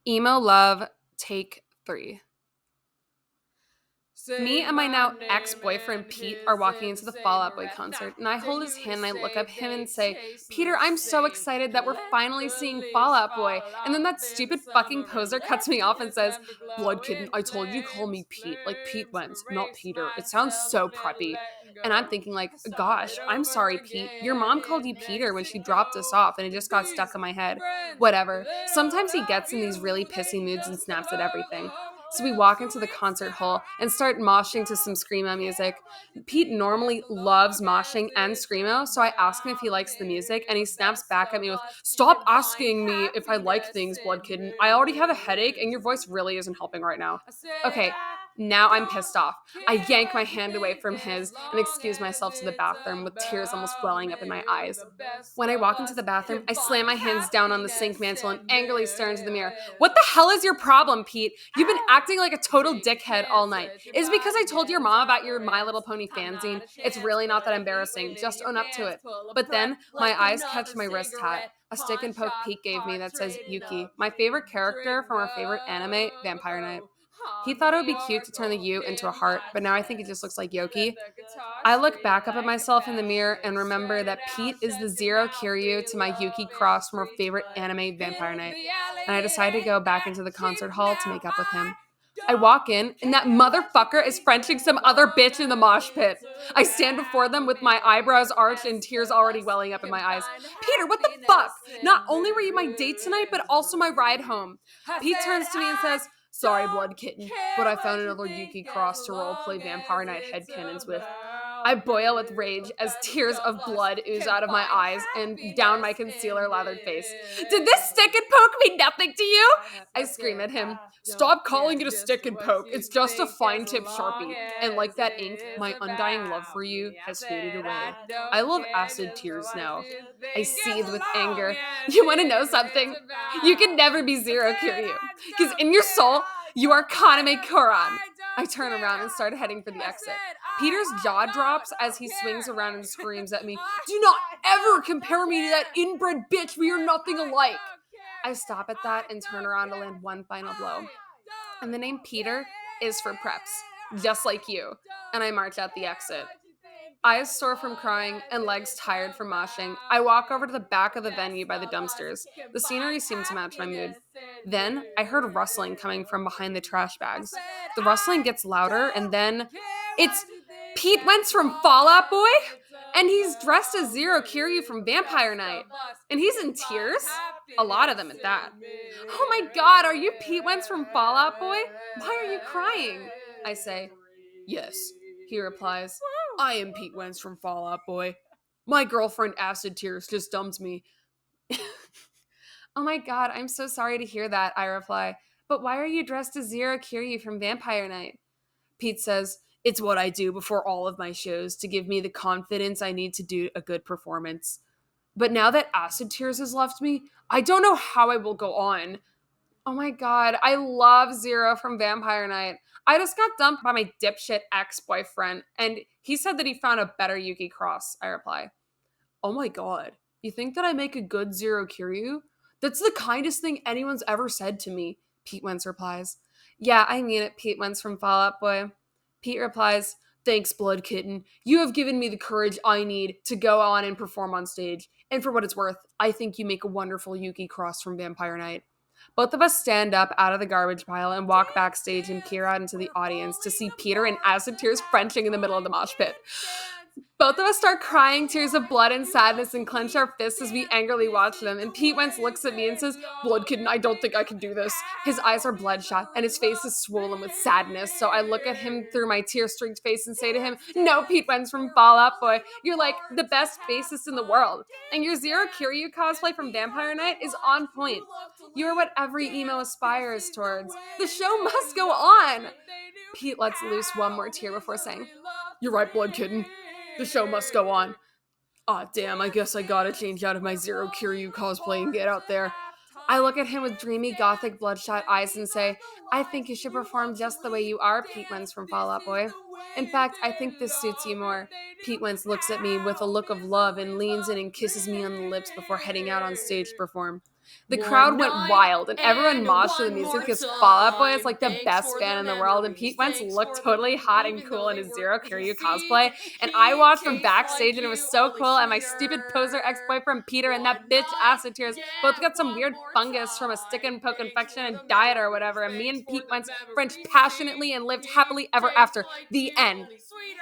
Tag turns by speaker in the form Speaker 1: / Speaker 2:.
Speaker 1: Emo Love, take 3. Me and my now ex-boyfriend Pete are walking into the Fall Out Boy concert, and I hold his hand and I look up at him and say, Peter, I'm so excited that we're finally seeing Fall Out Boy. And then that stupid fucking poser cuts me off and says, Blood Kitten, I told you to call me Pete, like Pete Wentz, not Peter. It sounds so preppy. And I'm thinking like, gosh, I'm sorry, Pete. Your mom called you Peter when she dropped us off, and it just got stuck in my head. Whatever. Sometimes he gets in these really pissy moods and snaps at everything. So we walk into the concert hall and start moshing to some screamo music. Pete normally loves moshing and screamo, so I ask him if he likes the music, and he snaps back at me with, "Stop asking me if I like things, Blood Kitten. I already have a headache, and your voice really isn't helping right now." Okay, now I'm pissed off. I yank my hand away from his and excuse myself to the bathroom with tears almost welling up in my eyes. When I walk into the bathroom, I slam my hands down on the sink mantle and angrily stare into the mirror. What the hell is your problem, Pete? You've been acting like a total dickhead all night. Is it because I told your mom about your My Little Pony fanzine? It's really not that embarrassing. Just own up to it. But then my eyes catch my wrist hat, a stick and poke Pete gave me that says Yuki, my favorite character from our favorite anime, Vampire Knight. He thought it would be cute to turn the U into a heart, but now I think it just looks like Yoki. I look back up at myself in the mirror and remember that Pete is the Zero Kiryu to my Yuki cross from our favorite anime, Vampire Knight. And I decide to go back into the concert hall to make up with him. I walk in, and that motherfucker is Frenching some other bitch in the mosh pit. I stand before them with my eyebrows arched and tears already welling up in my eyes. Peter, what the fuck? Not only were you my date tonight, but also my ride home. Pete turns to me and says, "Sorry, Blood Kitten, but I found another Yuki cross to roleplay Vampire Knight headcanons with." I boil with rage as tears of blood ooze out of my eyes and down my concealer-lathered face. Did this stick and poke mean nothing to you? I scream at him. Stop calling it a stick and poke. It's just a fine-tip Sharpie. And like that ink, my undying love for you has faded away. I love acid tears now. I seethe with anger. You want to know something? You can never be Zero Kiryu. Because in your soul, you are Kaname Koran. I turn around and start heading for the exit. Peter's jaw drops as he swings around and screams at me, "Do not ever compare me to that inbred bitch. We are nothing alike." I stop at that and turn around to land one final blow. And the name Peter is for preps, just like you. And I march out the exit. Eyes sore from crying and legs tired from moshing, I walk over to the back of the venue by the dumpsters. The scenery seemed to match my mood. Then I heard rustling coming from behind the trash bags. The rustling gets louder, and then it's Pete Wentz from Fall Out Boy, and he's dressed as Zero Kiryu from Vampire Knight, and he's in tears. A lot of them at that. "Oh my god, are you Pete Wentz from Fall Out Boy? Why are you crying?" I say. "Yes," he replies. "I am Pete Wentz from Fall Out Boy. My girlfriend Acid Tears just dumped me." "Oh my god, I'm so sorry to hear that," I reply. "But why are you dressed as Zero Kiryu from Vampire Knight?" Pete says, "It's what I do before all of my shows to give me the confidence I need to do a good performance. But now that Acid Tears has left me, I don't know how I will go on." Oh my god, I love Zero from Vampire Knight. I just got dumped by my dipshit ex-boyfriend, and he said that he found a better Yuki Cross, I reply. "Oh my god, you think that I make a good Zero Kiryu? That's the kindest thing anyone's ever said to me," Pete Wentz replies. "Yeah, I mean it," Pete Wentz from Fall Out Boy. Pete replies, "Thanks, Blood Kitten. You have given me the courage I need to go on and perform on stage. And for what it's worth, I think you make a wonderful Yuki Cross from Vampire Knight." Both of us stand up out of the garbage pile and walk backstage and peer out into the audience to see Peter and Acid Tears Frenching in the middle of the mosh pit. Both of us start crying tears of blood and sadness and clench our fists as we angrily watch them. And Pete Wentz looks at me and says, "Blood Kitten, I don't think I can do this." His eyes are bloodshot and his face is swollen with sadness. So I look at him through my tear-streaked face and say to him, "No, Pete Wentz from Fall Out Boy, you're like the best bassist in the world. And your Zero Kiryu cosplay from Vampire Knight is on point. You are what every emo aspires towards. The show must go on." Pete lets loose one more tear before saying, "You're right, Blood Kitten. The show must go on. Aw, damn, I guess I gotta change out of my Zero Kiryu cosplay and get out there." I look at him with dreamy, gothic, bloodshot eyes and say, "I think you should perform just the way you are, Pete Wentz from Fall Out Boy. In fact, I think this suits you more." Pete Wentz looks at me with a look of love and leans in and kisses me on the lips before heading out on stage to perform. The
Speaker 2: One
Speaker 1: crowd went
Speaker 2: night
Speaker 1: wild, and everyone
Speaker 2: and
Speaker 1: moshed to the
Speaker 2: one
Speaker 1: music
Speaker 2: more
Speaker 1: because Fall Out Boy is
Speaker 2: time.
Speaker 1: like the
Speaker 2: Thanks
Speaker 1: best
Speaker 2: for
Speaker 1: band
Speaker 2: the
Speaker 1: in the world, and Pete
Speaker 2: memories.
Speaker 1: Wentz
Speaker 2: Thanks
Speaker 1: looked
Speaker 2: for the
Speaker 1: totally hot and
Speaker 2: even
Speaker 1: cool
Speaker 2: though
Speaker 1: in
Speaker 2: they
Speaker 1: his
Speaker 2: were
Speaker 1: Zero Kiryu cosplay.
Speaker 2: hasty.
Speaker 1: And I
Speaker 2: He
Speaker 1: watched from
Speaker 2: tastes like
Speaker 1: backstage, and it was
Speaker 2: you,
Speaker 1: so cool.
Speaker 2: only
Speaker 1: And my stupid poser
Speaker 2: sweeter.
Speaker 1: ex-boyfriend Peter and that
Speaker 2: One
Speaker 1: bitch
Speaker 2: night,
Speaker 1: Acid Tears both
Speaker 2: yeah,
Speaker 1: got some
Speaker 2: one
Speaker 1: weird
Speaker 2: more
Speaker 1: fungus from a stick
Speaker 2: time.
Speaker 1: and poke
Speaker 2: Thanks
Speaker 1: infection
Speaker 2: for
Speaker 1: and
Speaker 2: the
Speaker 1: diet or
Speaker 2: memories.
Speaker 1: whatever. And me
Speaker 2: Thanks
Speaker 1: and
Speaker 2: for
Speaker 1: Pete
Speaker 2: the
Speaker 1: Wentz French
Speaker 2: memories.
Speaker 1: passionately and lived
Speaker 2: He
Speaker 1: happily ever
Speaker 2: tastes
Speaker 1: after.
Speaker 2: like
Speaker 1: The
Speaker 2: you,
Speaker 1: end.
Speaker 2: only sweeter.